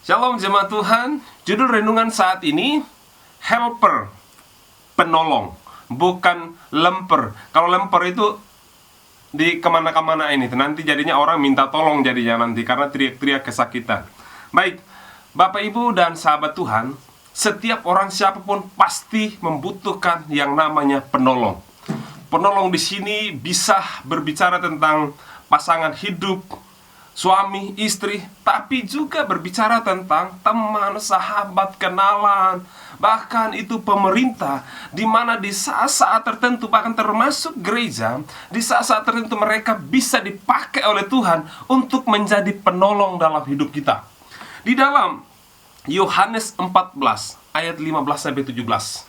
Shalom jemaat Tuhan. Judul renungan saat ini, helper, penolong, bukan lemper. Kalau lemper itu di kemana-kemana ini, nanti jadinya orang minta tolong jadinya nanti, karena teriak-teriak kesakitan. Baik, Bapak Ibu dan sahabat Tuhan, setiap orang siapapun pasti membutuhkan yang namanya penolong. Penolong di sini bisa berbicara tentang pasangan hidup, suami, istri, tapi juga berbicara tentang teman, sahabat, kenalan, bahkan itu pemerintah, di mana di saat-saat tertentu, bahkan termasuk gereja, di saat-saat tertentu mereka bisa dipakai oleh Tuhan untuk menjadi penolong dalam hidup kita. Di dalam Yohanes 14 ayat 15-17,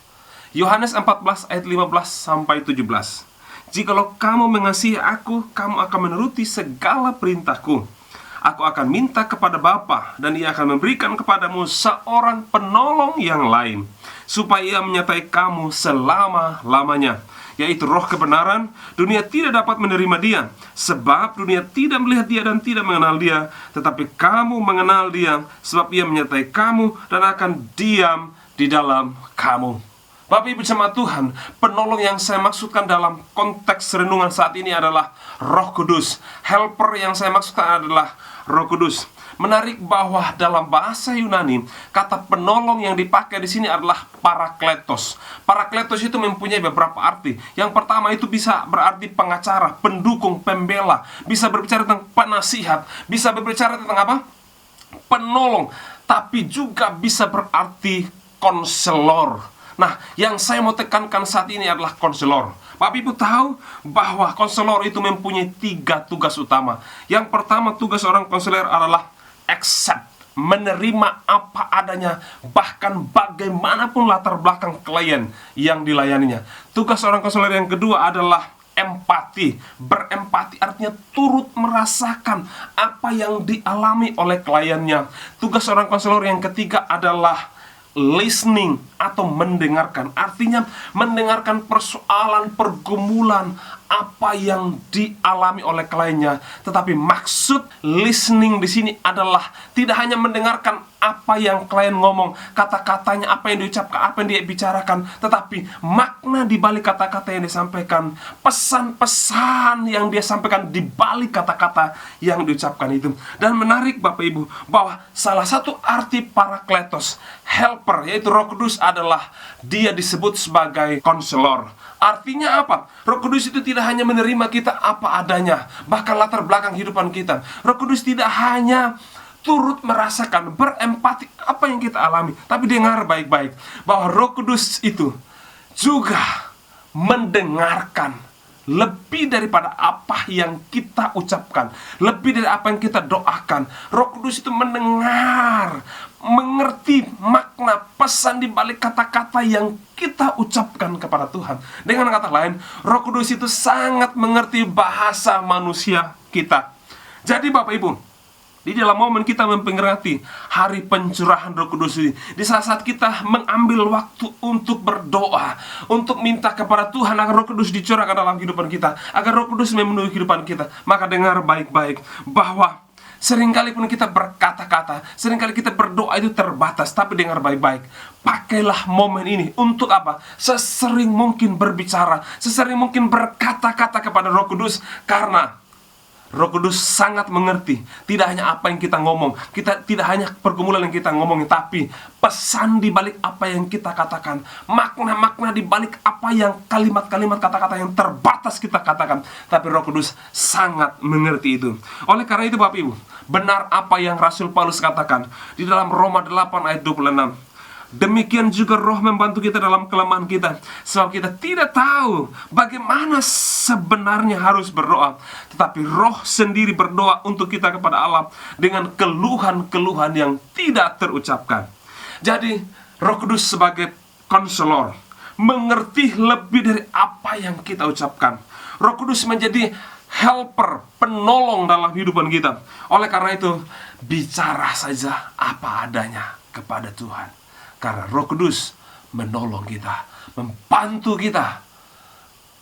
Yohanes 14 ayat 15-17, "Jikalau kamu mengasihi aku, kamu akan menuruti segala perintahku. Aku akan minta kepada Bapa, dan Ia akan memberikan kepadamu seorang penolong yang lain, supaya Ia menyertai kamu selama-lamanya, yaitu Roh kebenaran. Dunia tidak dapat menerima Dia, sebab dunia tidak melihat Dia dan tidak mengenal Dia. Tetapi kamu mengenal Dia, sebab Ia menyertai kamu dan akan diam di dalam kamu." Bapak Ibu jemaat Tuhan, penolong yang saya maksudkan dalam konteks renungan saat ini adalah Roh Kudus. Helper yang saya maksudkan adalah Roh Kudus. Menarik bahwa dalam bahasa Yunani, kata penolong yang dipakai di sini adalah parakletos. Parakletos itu mempunyai beberapa arti. Yang pertama itu bisa berarti pengacara, pendukung, pembela, bisa berbicara tentang penasihat, bisa berbicara tentang apa? Penolong, tapi juga bisa berarti konselor. Nah, yang saya mau tekankan saat ini adalah konselor. Bapak Ibu tahu bahwa konselor itu mempunyai 3 tugas utama. Yang pertama, tugas seorang konselor adalah accept, menerima apa adanya, bahkan bagaimanapun latar belakang klien yang dilayaninya. Tugas seorang konselor yang kedua adalah empati. Berempati artinya turut merasakan apa yang dialami oleh kliennya. Tugas seorang konselor yang ketiga adalah listening atau mendengarkan. Artinya mendengarkan persoalan, pergumulan, apa yang dialami oleh kliennya. Tetapi maksud listening di sini adalah tidak hanya mendengarkan apa yang klien ngomong, kata-katanya, apa yang diucapkan, apa yang dia bicarakan, tetapi makna di balik kata-kata yang disampaikan, pesan-pesan yang dia sampaikan di balik kata-kata yang diucapkan itu. Dan menarik Bapak Ibu, bahwa salah satu arti parakletos, helper, yaitu Roh Kudus, adalah dia disebut sebagai konselor. Artinya apa? Roh Kudus itu tidak hanya menerima kita apa adanya, bahkan latar belakang kehidupan kita. Roh Kudus tidak hanya turut merasakan, berempati apa yang kita alami, tapi dengar baik-baik bahwa Roh Kudus itu juga mendengarkan lebih daripada apa yang kita ucapkan, lebih dari apa yang kita doakan. Roh Kudus itu mendengar, mengerti makna pesan di balik kata-kata yang kita ucapkan kepada Tuhan. Dengan kata lain, Roh Kudus itu sangat mengerti bahasa manusia kita. Jadi Bapak Ibu, di dalam momen kita memperingati hari pencurahan Roh Kudus ini, di saat-saat kita mengambil waktu untuk berdoa, untuk minta kepada Tuhan agar Roh Kudus dicurahkan dalam kehidupan kita, agar Roh Kudus memenuhi kehidupan kita, maka dengar baik-baik bahwa seringkali pun kita berkata-kata, seringkali kita berdoa itu terbatas. Tapi dengar baik-baik, pakailah momen ini untuk apa? Sesering mungkin berbicara, sesering mungkin berkata-kata kepada Roh Kudus, karena Roh Kudus sangat mengerti tidak hanya apa yang kita ngomong, tidak hanya pergumulan yang kita ngomong, tapi pesan di balik apa yang kita katakan, makna-makna di balik apa yang kalimat-kalimat, kata-kata yang terbatas kita katakan. Tapi Roh Kudus sangat mengerti itu. Oleh karena itu Bapak Ibu, benar apa yang Rasul Paulus katakan di dalam Roma 8 ayat 26. Demikian juga Roh membantu kita dalam kelemahan kita, sebab kita tidak tahu bagaimana sebenarnya harus berdoa, tetapi Roh sendiri berdoa untuk kita kepada Allah dengan keluhan-keluhan yang tidak terucapkan. Jadi Roh Kudus sebagai konselor mengerti lebih dari apa yang kita ucapkan. Roh Kudus menjadi helper, penolong dalam kehidupan kita. Oleh karena itu, bicara saja apa adanya kepada Tuhan, karena Roh Kudus menolong kita, membantu kita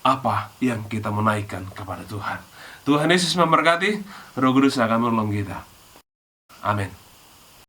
apa yang kita menaikkan kepada Tuhan. Tuhan Yesus memberkati. Roh Kudus akan menolong kita. Amin.